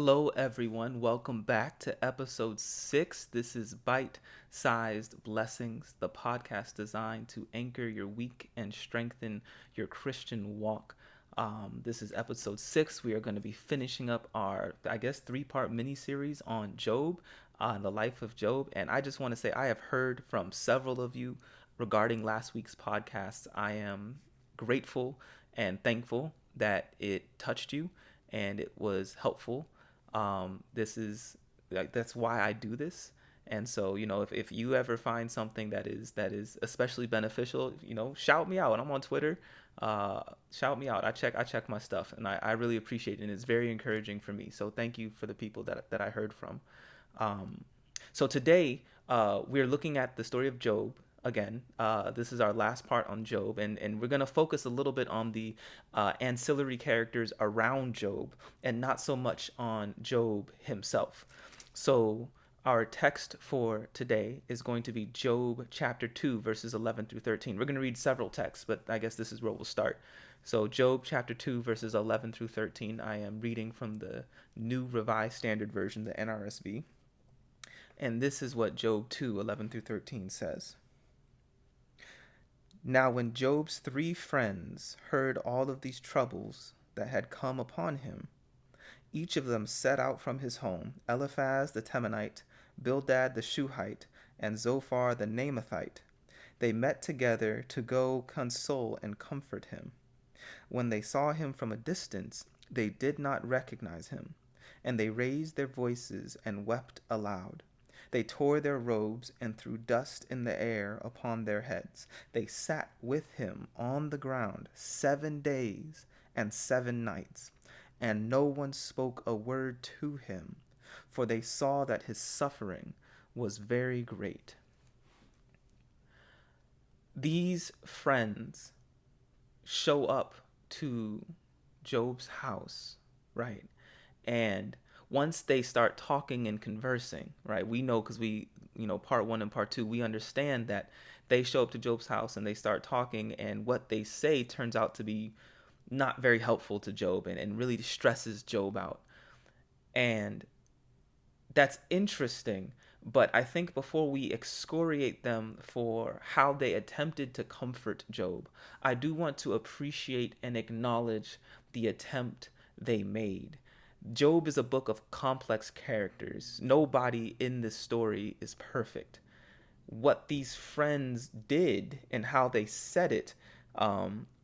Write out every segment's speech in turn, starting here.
Hello, everyone. Welcome back to episode 6. This is Bite Sized Blessings, the podcast designed to anchor your week and strengthen your Christian walk. This is episode 6. We are going to be finishing up our, 3-part mini series on Job, the life of Job. And I just want to say I have heard from several of you regarding last week's podcast. I am grateful and thankful that it touched you and it was helpful. This is like that's why I do this. And so, if you ever find something that is especially beneficial, shout me out. I'm on Twitter. Shout me out. I check my stuff, and I really appreciate it. And it's very encouraging for me. So thank you for the people that I heard from. So today, we're looking at the story of Job again. This is our last part on Job, and we're going to focus a little bit on the ancillary characters around Job and not so much on Job himself. So our text for today is going to be Job chapter 2, verses 11 through 13. We're going to read several texts, but I guess this is where we'll start. So Job chapter 2, verses 11 through 13. I am reading from the New Revised Standard Version, the NRSV. And this is what Job 2, 11 through 13 says. Now when Job's 3 friends heard all of these troubles that had come upon him, each of them set out from his home, Eliphaz the Temanite, Bildad the Shuhite, and Zophar the Naamathite. They met together to go console and comfort him. When they saw him from a distance, they did not recognize him, and they raised their voices and wept aloud. They tore their robes and threw dust in the air upon their heads. They sat with him on the ground 7 days and 7 nights, and no one spoke a word to him, for they saw that his suffering was very great. These friends show up to Job's house, right? And once they start talking and conversing, right, we know because part 1 and part 2, we understand that they show up to Job's house and they start talking, and what they say turns out to be not very helpful to Job and really stresses Job out. And that's interesting, but I think before we excoriate them for how they attempted to comfort Job, I do want to appreciate and acknowledge the attempt they made. Job is a book of complex characters. Nobody in this story is perfect. What these friends did and how they said it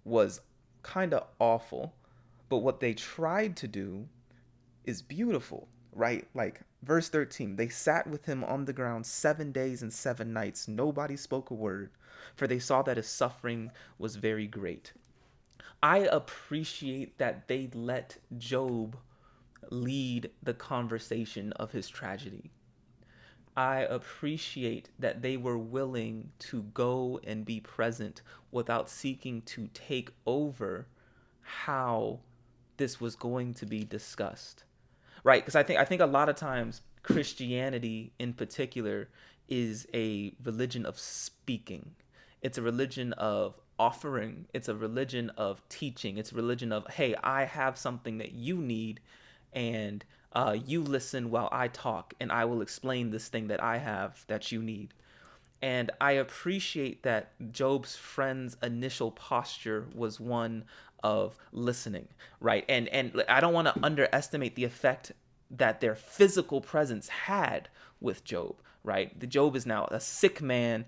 was kind of awful. But what they tried to do is beautiful, right? Like verse 13, they sat with him on the ground 7 days and 7 nights. Nobody spoke a word, for they saw that his suffering was very great. I appreciate that they let Job lead the conversation of his tragedy. I appreciate that they were willing to go and be present without seeking to take over how this was going to be discussed. Right? Because I think a lot of times Christianity in particular is a religion of speaking. It's a religion of offering. It's a religion of teaching. It's a religion of, hey, I have something that you need, and you listen while I talk, and I will explain this thing that I have that you need. And I appreciate that Job's friend's initial posture was one of listening, right? And I don't want to underestimate the effect that their physical presence had with Job, right? The Job is now a sick man,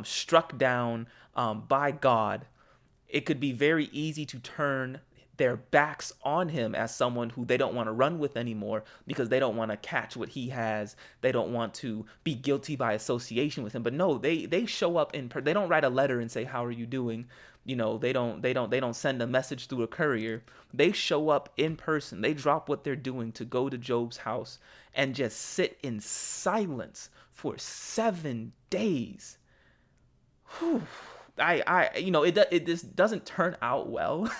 struck down by God. It could be very easy to turn their backs on him as someone who they don't want to run with anymore because they don't want to catch what he has. They don't want to be guilty by association with him. But no, they show up they don't write a letter and say, "How are you doing?" They don't send a message through a courier. They show up in person. They drop what they're doing to go to Job's house and just sit in silence for 7 days. Whew. It just doesn't turn out well.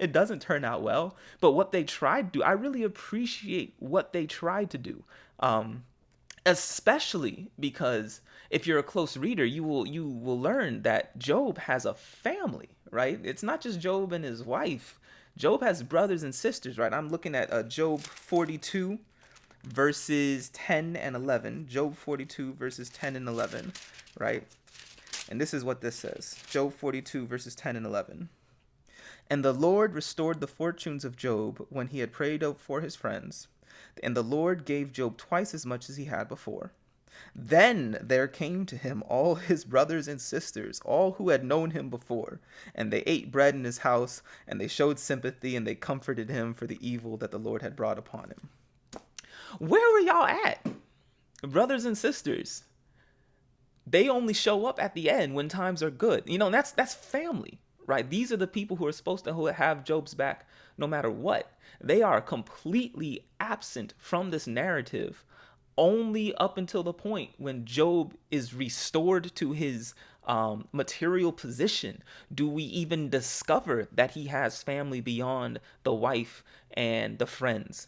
It doesn't turn out well. But what they tried to do, I really appreciate what they tried to do. Especially because if you're a close reader, you will learn that Job has a family, right? It's not just Job and his wife. Job has brothers and sisters, right? I'm looking at Job 42, verses 10 and 11. Job 42, verses 10 and 11, right? And this is what this says. Job 42, verses 10 and 11. And the Lord restored the fortunes of Job when he had prayed for his friends. And the Lord gave Job twice as much as he had before. Then there came to him all his brothers and sisters, all who had known him before, and they ate bread in his house, and they showed sympathy, and they comforted him for the evil that the Lord had brought upon him. Where were y'all at, brothers and sisters? They only show up at the end when times are good. You know, that's family, right? These are the people who are supposed to have Job's back no matter what. They are completely absent from this narrative only up until the point when Job is restored to his material position do we even discover that he has family beyond the wife and the friends.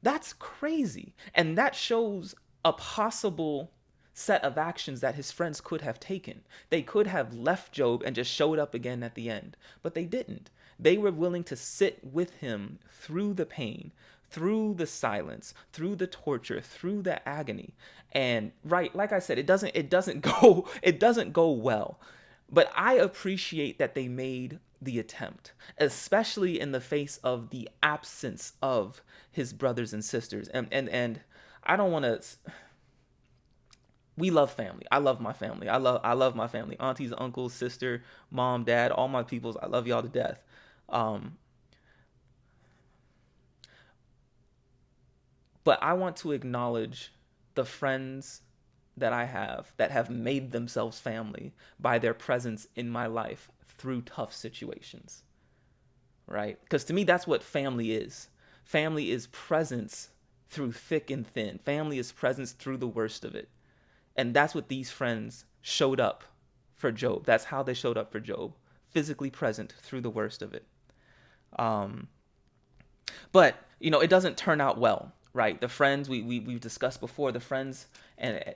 That's crazy. And that shows a possible set of actions that his friends could have taken. They could have left Job and just showed up again at the end, but they didn't. They were willing to sit with him through the pain, through the silence, through the torture, through the agony. And right, like I said, it doesn't go well. But I appreciate that they made the attempt, especially in the face of the absence of his brothers and sisters. And I don't want to. We love family. I love my family. I love my family. Aunties, uncles, sister, mom, dad, all my peoples. I love y'all to death. But I want to acknowledge the friends that I have that have made themselves family by their presence in my life through tough situations, right? Because to me, that's what family is. Family is presence through thick and thin. Family is presence through the worst of it. And that's what these friends showed up for Job. That's how they showed up for Job, physically present through the worst of it. But, you know, it doesn't turn out well, right? The friends, we've discussed before, the friends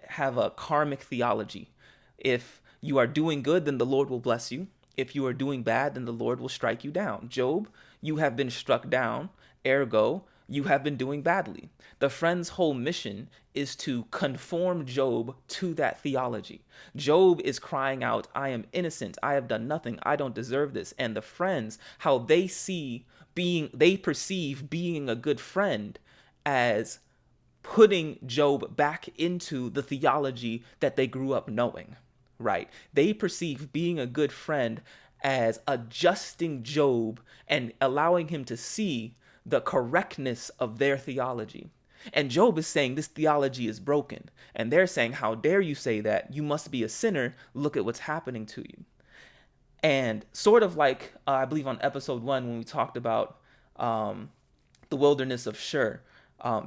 have a karmic theology. If you are doing good, then the Lord will bless you. If you are doing bad, then the Lord will strike you down. Job, you have been struck down, ergo, you have been doing badly. The friend's whole mission is to conform Job to that theology. Job is crying out, I am innocent. I have done nothing. I don't deserve this. And the friends, how they perceive being a good friend as putting Job back into the theology that they grew up knowing, right? They perceive being a good friend as adjusting Job and allowing him to see the correctness of their theology. And Job is saying this theology is broken. And they're saying, how dare you say that? You must be a sinner. Look at what's happening to you. And sort of like, I believe on episode 1, when we talked about the wilderness of Shur,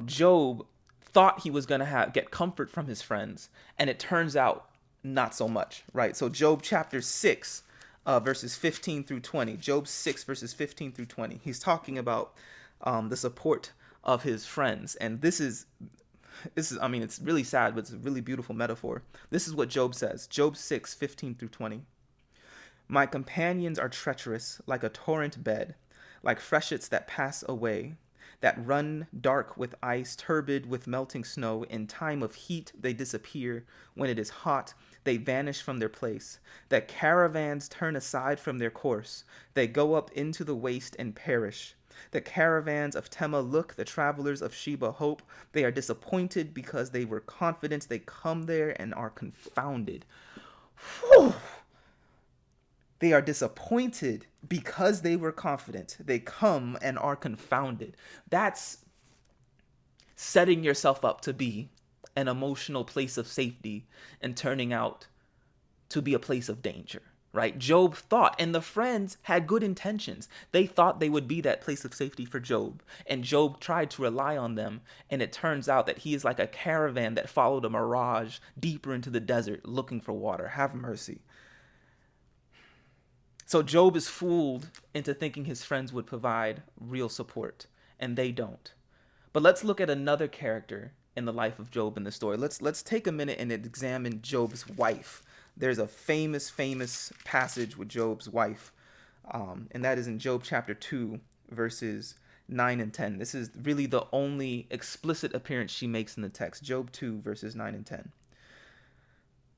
Job thought he was going to get comfort from his friends. And it turns out not so much, right? So Job chapter 6, verses 15 through 20. Job 6, verses 15 through 20. He's talking about the support of his friends. And this is, I mean, it's really sad, but it's a really beautiful metaphor. This is what Job says. Job 6, 15 through 20. My companions are treacherous, like a torrent bed, like freshets that pass away, that run dark with ice, turbid with melting snow. In time of heat they disappear. When it is hot, they vanish from their place. That caravans turn aside from their course. They go up into the waste and perish. The caravans of Tema look, the travelers of Sheba hope. They are disappointed because they were confident. They come there and are confounded. Whew. They are disappointed because they were confident. They come and are confounded. That's setting yourself up to be an emotional place of safety and turning out to be a place of danger, right? Job thought, and the friends had good intentions. They thought they would be that place of safety for Job. And Job tried to rely on them. And it turns out that he is like a caravan that followed a mirage deeper into the desert looking for water. Have mercy. So Job is fooled into thinking his friends would provide real support, and they don't. But let's look at another character in the life of Job in the story. Let's take a minute and examine Job's wife. There's a famous passage with Job's wife, and that is in Job chapter 2, verses 9 and 10. This is really the only explicit appearance she makes in the text. Job 2, verses 9 and 10.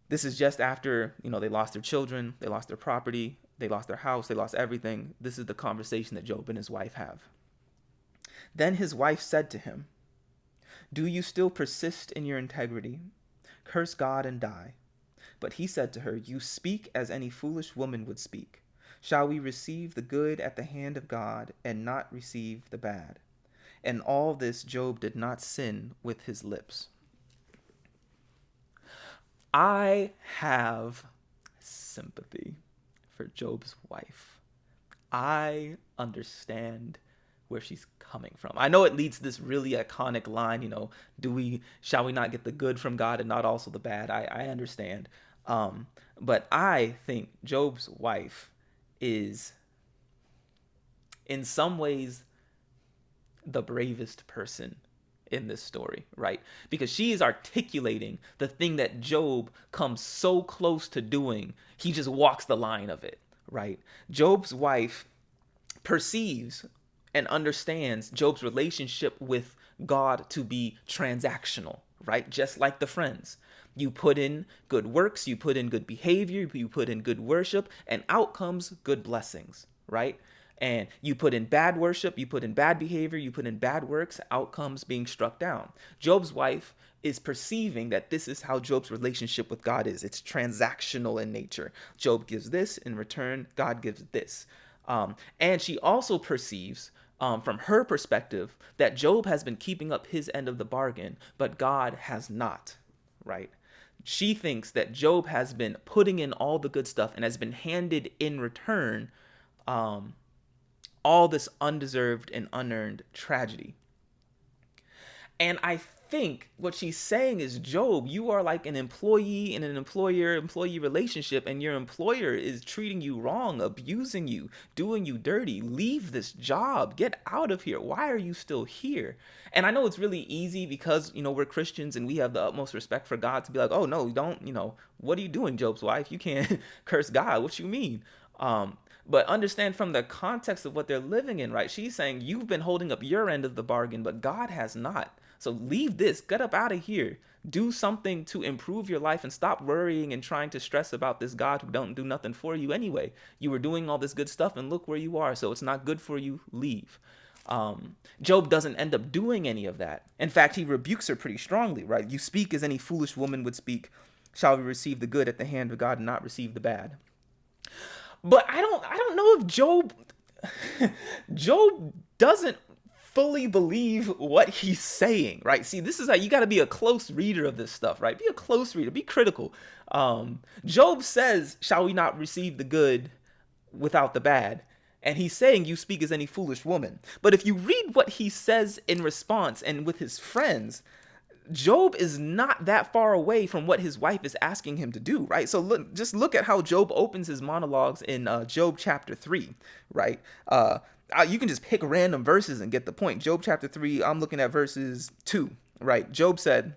This is just after, they lost their children, they lost their property, they lost their house, they lost everything. This is the conversation that Job and his wife have. Then his wife said to him, "Do you still persist in your integrity? Curse God and die." But he said to her, "You speak as any foolish woman would speak. Shall we receive the good at the hand of God and not receive the bad?" And all this Job did not sin with his lips. I have sympathy for Job's wife. I understand where she's coming from. I know it leads to this really iconic line, shall we not get the good from God and not also the bad? I understand. But I think Job's wife is in some ways the bravest person in this story, right? Because she is articulating the thing that Job comes so close to doing. He just walks the line of it, right? Job's wife perceives and understands Job's relationship with God to be transactional, right? Just like the friends. You put in good works, you put in good behavior, you put in good worship, and out comes good blessings, right? And you put in bad worship, you put in bad behavior, you put in bad works, outcomes being struck down. Job's wife is perceiving that this is how Job's relationship with God is. It's transactional in nature. Job gives this, in return, God gives this. And she also perceives, from her perspective, that Job has been keeping up his end of the bargain, but God has not, right? She thinks that Job has been putting in all the good stuff and has been handed in return all this undeserved and unearned tragedy. And I think what she's saying is, Job, you are like an employee in an employer-employee relationship, and your employer is treating you wrong, abusing you, doing you dirty. Leave this job. Get out of here. Why are you still here? And I know it's really easy because, we're Christians and we have the utmost respect for God to be like, oh, no, don't, what are you doing, Job's wife? You can't curse God. What you mean? But understand from the context of what they're living in, right? She's saying you've been holding up your end of the bargain, but God has not. So leave this, get up out of here, do something to improve your life and stop worrying and trying to stress about this God who don't do nothing for you anyway. You were doing all this good stuff and look where you are. So it's not good for you. Leave. Job doesn't end up doing any of that. In fact, he rebukes her pretty strongly, right? You speak as any foolish woman would speak. Shall we receive the good at the hand of God and not receive the bad? But I don't know if Job doesn't fully believe what he's saying, right? See, this is how you got to be a close reader of this stuff, right? Be a close reader, be critical. Job says, shall we not receive the good without the bad? And he's saying, you speak as any foolish woman. But if you read what he says in response and with his friends, Job is not that far away from what his wife is asking him to do, right? So look at how Job opens his monologues in Job chapter 3, right? You can just pick random verses and get the point. Job chapter 3, I'm looking at verses 2, right? Job said,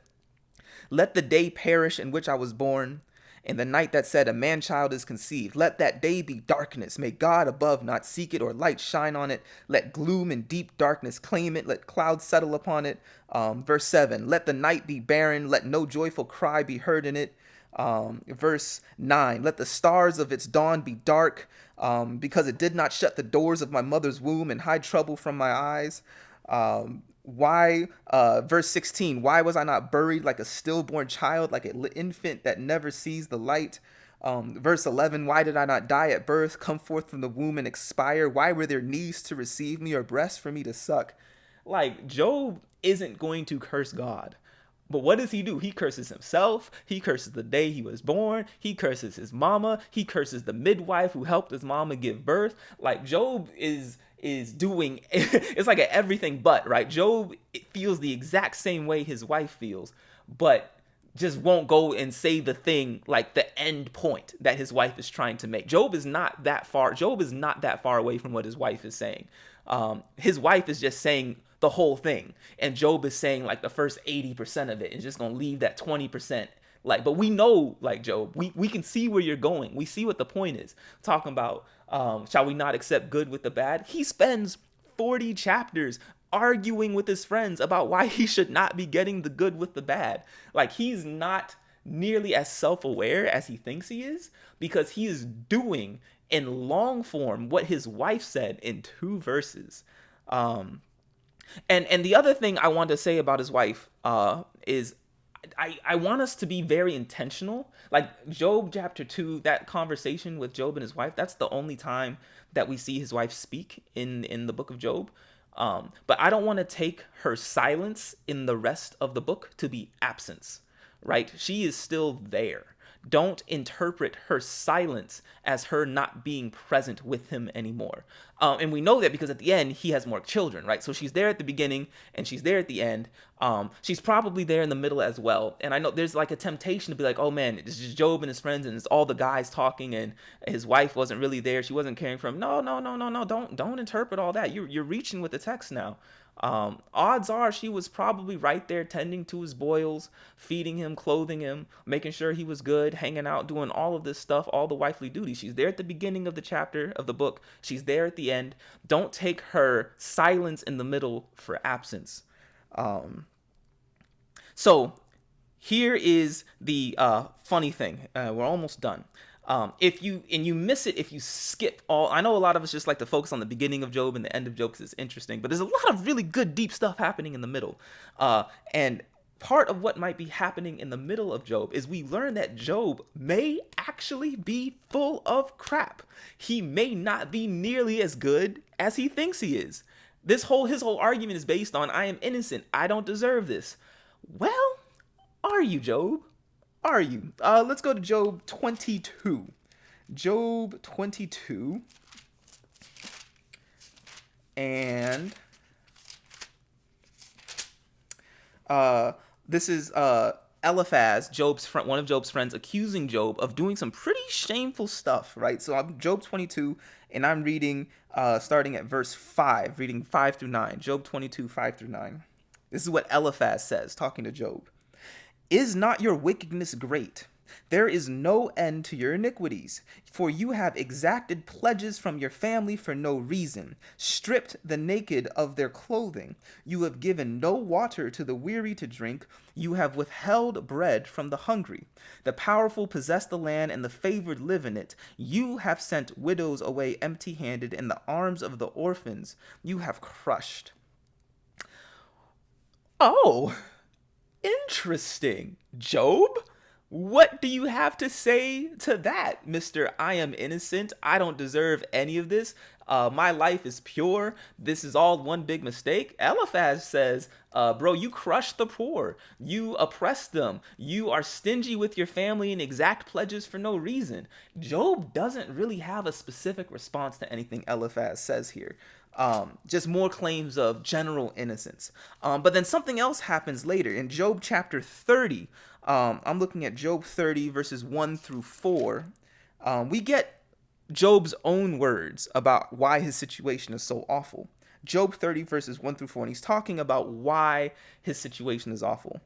"Let the day perish in which I was born, and the night that said a man-child is conceived. Let that day be darkness. May God above not seek it, or light shine on it. Let gloom and deep darkness claim it. Let clouds settle upon it." Verse 7, "Let the night be barren. Let no joyful cry be heard in it." Verse 9, "Let the stars of its dawn be dark, because it did not shut the doors of my mother's womb and hide trouble from my eyes." Verse 16, "Why was I not buried like a stillborn child, like an infant that never sees the light?" Verse 11, "Why did I not die at birth, come forth from the womb and expire? Why were there knees to receive me, or breasts for me to suck?" Like, Job isn't going to curse God. But what does he do? He curses himself. He curses the day he was born. He curses his mama. He curses the midwife who helped his mama give birth. Like, Job is doing, it's like an everything but, right? Job feels the exact same way his wife feels, but just won't go and say the thing, like the end point that his wife is trying to make. Job is not that far away from what his wife is saying. His wife is just saying the whole thing, and Job is saying like the first 80% of it, and just gonna leave that 20%. Like, but we know, like, Job, we can see where you're going. We see what the point is. Talking about, shall we not accept good with the bad? He spends 40 chapters arguing with his friends about why he should not be getting the good with the bad. Like, he's not nearly as self-aware as he thinks he is, because he is doing in long form what his wife said in 2 verses. And the other thing I want to say about his wife is I want us to be very intentional. Like Job chapter 2, that conversation with Job and his wife, that's the only time that we see his wife speak in the book of Job. But I don't want to take her silence in the rest of the book to be absence, right? She is still there. Don't interpret her silence as her not being present with him anymore. And we know that because at the end, he has more children, right? So she's there at the beginning and she's there at the end. She's probably there in the middle as well. And I know there's like a temptation to be like, oh man, it's just Job and his friends and it's all the guys talking and his wife wasn't really there. She wasn't caring for him. No. Don't interpret all that. You're reaching with the text now. Odds are she was probably right there tending to his boils, feeding him, clothing him, making sure he was good, hanging out, doing all of this stuff, all the wifely duties. She's there at the beginning of the chapter of the book. She's there at the end. Don't take her silence in the middle for absence. So here is the funny thing. We're almost done. If you miss it, if you skip all, I know a lot of us just like to focus on the beginning of Job and the end of Job because it's interesting, but there's a lot of really good, deep stuff happening in the middle. And part of what might be happening in the middle of Job is we learn that Job may actually be full of crap. He may not be nearly as good as he thinks he is. His whole argument is based on, I am innocent. I don't deserve this. Well, are you, Job? Are you? Let's go to Job 22. Job 22. And this is Eliphaz, one of Job's friends, accusing Job of doing some pretty shameful stuff, right? So I'm Job 22, and I'm reading starting at verse 5, reading 5 through 9. Job 22, 5 through 9. This is what Eliphaz says, talking to Job. Is not your wickedness great? There is no end to your iniquities, for you have exacted pledges from your family for no reason, stripped the naked of their clothing. You have given no water to the weary to drink. You have withheld bread from the hungry. The powerful possess the land, and the favored live in it. You have sent widows away empty-handed, and the arms of the orphans you have crushed. Oh, interesting. Job? What do you have to say to that, Mr. I am innocent. I don't deserve any of this. My life is pure. This is all one big mistake. Eliphaz says, bro, you crush the poor. You oppress them. You are stingy with your family and exact pledges for no reason. Job doesn't really have a specific response to anything Eliphaz says here. Just more claims of general innocence. But then something else happens later in Job chapter 30. I'm looking at Job 30 verses 1 through 4. We get Job's own words about why his situation is so awful. Job 30 verses 1 through 4, and he's talking about why his situation is awful.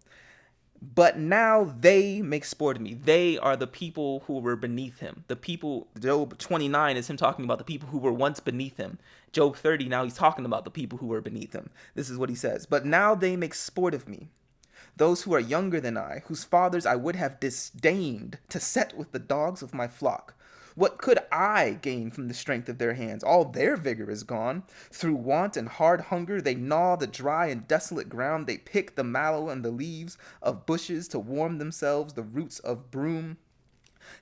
But now they make sport of me. They are the people who were beneath him. The people, Job 29 is him talking about the people who were once beneath him. Job 30, now he's talking about the people who were beneath him. This is what he says. But now they make sport of me. Those who are younger than I, whose fathers I would have disdained to set with the dogs of my flock. What could I gain from the strength of their hands? All their vigor is gone. Through want and hard hunger, they gnaw the dry and desolate ground. They pick the mallow and the leaves of bushes to warm themselves, the roots of broom.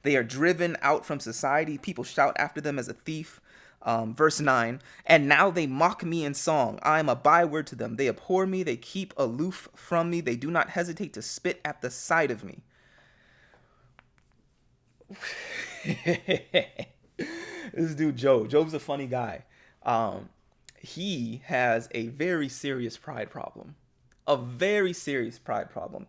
They are driven out from society. People shout after them as a thief. Verse 9, and now they mock me in song. I am a byword to them. They abhor me. They keep aloof from me. They do not hesitate to spit at the sight of me. This dude, Job's a funny guy. He has a very serious pride problem. A very serious pride problem.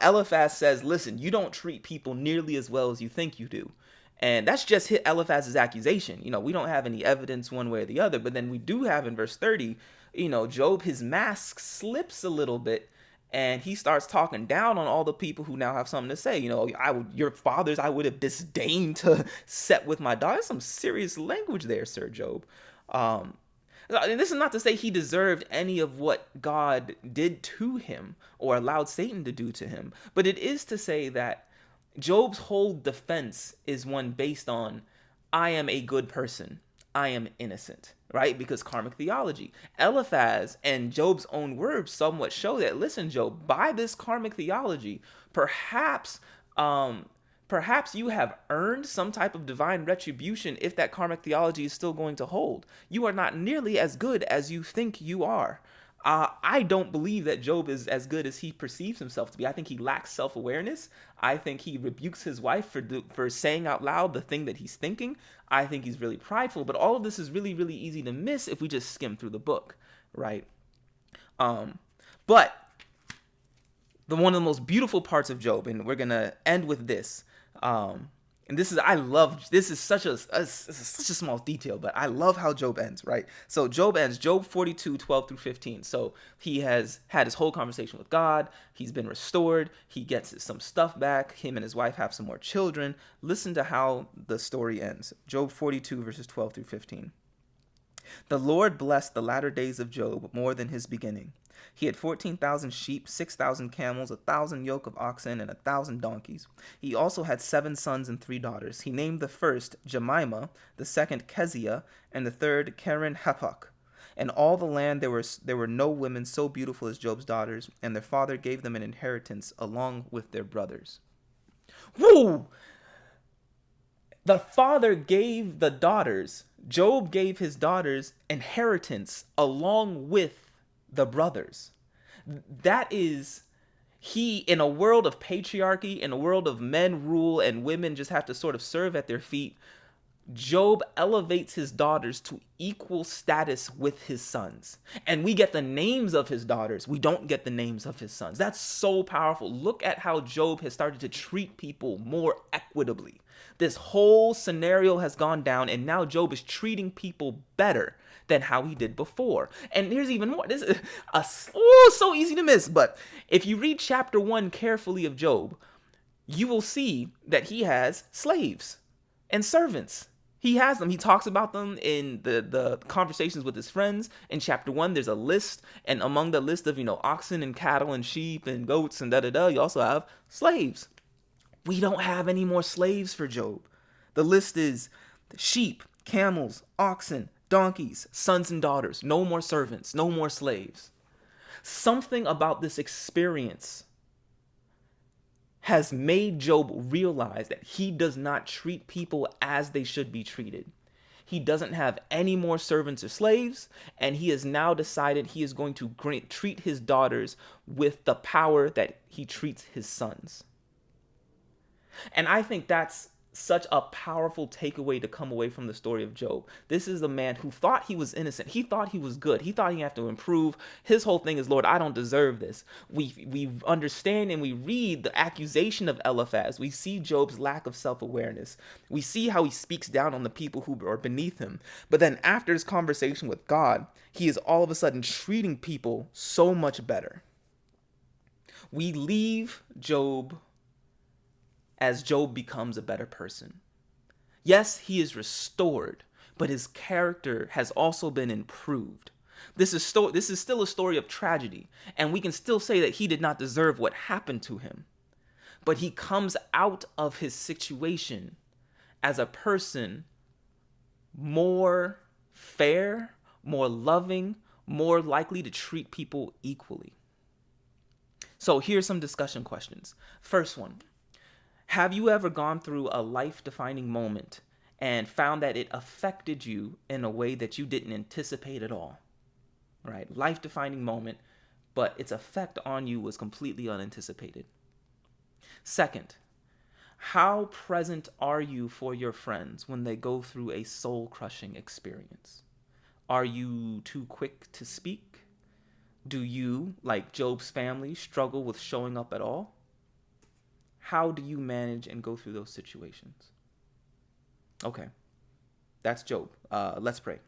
Eliphaz says, listen, you don't treat people nearly as well as you think you do. And that's just hit Eliphaz's accusation. You know, we don't have any evidence one way or the other, but then we do have in verse 30, you know, Job, his mask slips a little bit and he starts talking down on all the people who now have something to say. You know, your fathers, I would have disdained to set with my daughter. Some serious language there, Sir Job. And this is not to say he deserved any of what God did to him or allowed Satan to do to him, but it is to say that Job's whole defense is one based on, I am a good person, I am innocent, right? Because karmic theology. Eliphaz and Job's own words somewhat show that, listen, Job, by this karmic theology, perhaps perhaps you have earned some type of divine retribution if that karmic theology is still going to hold. You are not nearly as good as you think you are. I don't believe that Job is as good as he perceives himself to be. I think he lacks self-awareness. I think he rebukes his wife for saying out loud the thing that he's thinking. I think he's really prideful. But all of this is really, really easy to miss if we just skim through the book, right? But one of the most beautiful parts of Job, and we're gonna end with this. And this is such a small detail, but I love how Job ends, right? So Job ends, Job 42, 12 through 15. So he has had his whole conversation with God. He's been restored. He gets some stuff back. Him and his wife have some more children. Listen to how the story ends. Job 42, verses 12 through 15. The Lord blessed the latter days of Job more than his beginning. He had 14,000 sheep, 6,000 camels, 1,000 yoke of oxen, and 1,000 donkeys. He also had 7 sons and 3 daughters. He named the first Jemimah, the second Keziah, and the third Keren Hapuk. In all the land there were no women so beautiful as Job's daughters, and their father gave them an inheritance along with their brothers. Woo! The father gave the daughters, Job gave his daughters inheritance along with the brothers. That is, in a world of patriarchy, in a world of men rule and women just have to sort of serve at their feet, Job elevates his daughters to equal status with his sons. And we get the names of his daughters. We don't get the names of his sons. That's so powerful. Look at how Job has started to treat people more equitably. This whole scenario has gone down, and now Job is treating people better than how he did before. And here's even more. This is so easy to miss. But if you read chapter 1 carefully of Job, you will see that he has slaves and servants. He has them. He talks about them in the conversations with his friends. In chapter 1, there's a list. And among the list of, oxen and cattle and sheep and goats and da-da-da, you also have slaves. We don't have any more slaves for Job. The list is sheep, camels, oxen, donkeys, sons and daughters. No more servants, no more slaves. Something about this experience has made Job realize that he does not treat people as they should be treated. He doesn't have any more servants or slaves, and he has now decided he is going to treat his daughters with the power that he treats his sons. And I think that's such a powerful takeaway to come away from the story of Job. This is a man who thought he was innocent. He thought he was good. He thought he had to improve. His whole thing is, Lord, I don't deserve this. We understand and we read the accusation of Eliphaz. We see Job's lack of self-awareness. We see how he speaks down on the people who are beneath him. But then after his conversation with God, he is all of a sudden treating people so much better. We leave Job as Job becomes a better person. Yes, he is restored, but his character has also been improved. This is still a story of tragedy, and we can still say that he did not deserve what happened to him. But he comes out of his situation as a person more fair, more loving, more likely to treat people equally. So here's some discussion questions. First one. Have you ever gone through a life-defining moment and found that it affected you in a way that you didn't anticipate at all? Right? Life-defining moment, but its effect on you was completely unanticipated. Second, how present are you for your friends when they go through a soul-crushing experience? Are you too quick to speak? Do you, like Job's family, struggle with showing up at all? How do you manage and go through those situations? Okay, that's Job. Let's pray.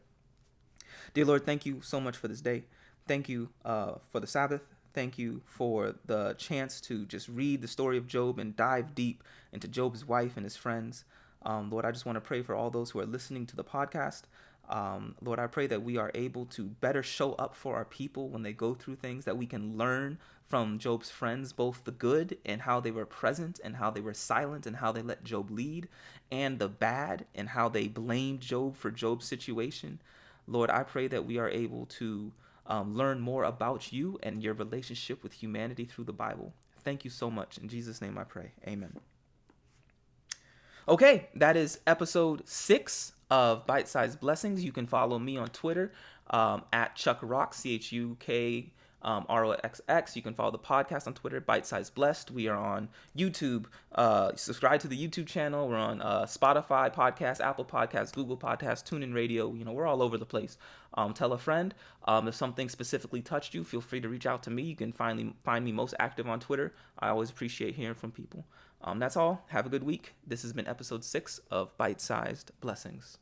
Dear Lord, thank you so much for this day. Thank you for the Sabbath. Thank you for the chance to just read the story of Job and dive deep into Job's wife and his friends. Lord, I just want to pray for all those who are listening to the podcast. Lord, I pray that we are able to better show up for our people when they go through things, that we can learn from Job's friends, both the good and how they were present and how they were silent and how they let Job lead, and the bad and how they blamed Job for Job's situation. Lord, I pray that we are able to learn more about you and your relationship with humanity through the Bible. Thank you so much. In Jesus' name I pray. Amen. Okay, that is episode 6 of Bite Sized Blessings. You can follow me on Twitter at Chuck Rock, CHUK ROXX. You can follow the podcast on Twitter, Bite Sized Blessed. We are on YouTube. Subscribe to the YouTube channel. We're on Spotify podcast, Apple Podcasts, Google Podcasts, TuneIn Radio. We're all over the place. Tell a friend. If something specifically touched you, feel free to reach out to me. You can find me most active on Twitter. I always appreciate hearing from people. That's all. Have a good week. This has been episode 6 of Bite Sized Blessings.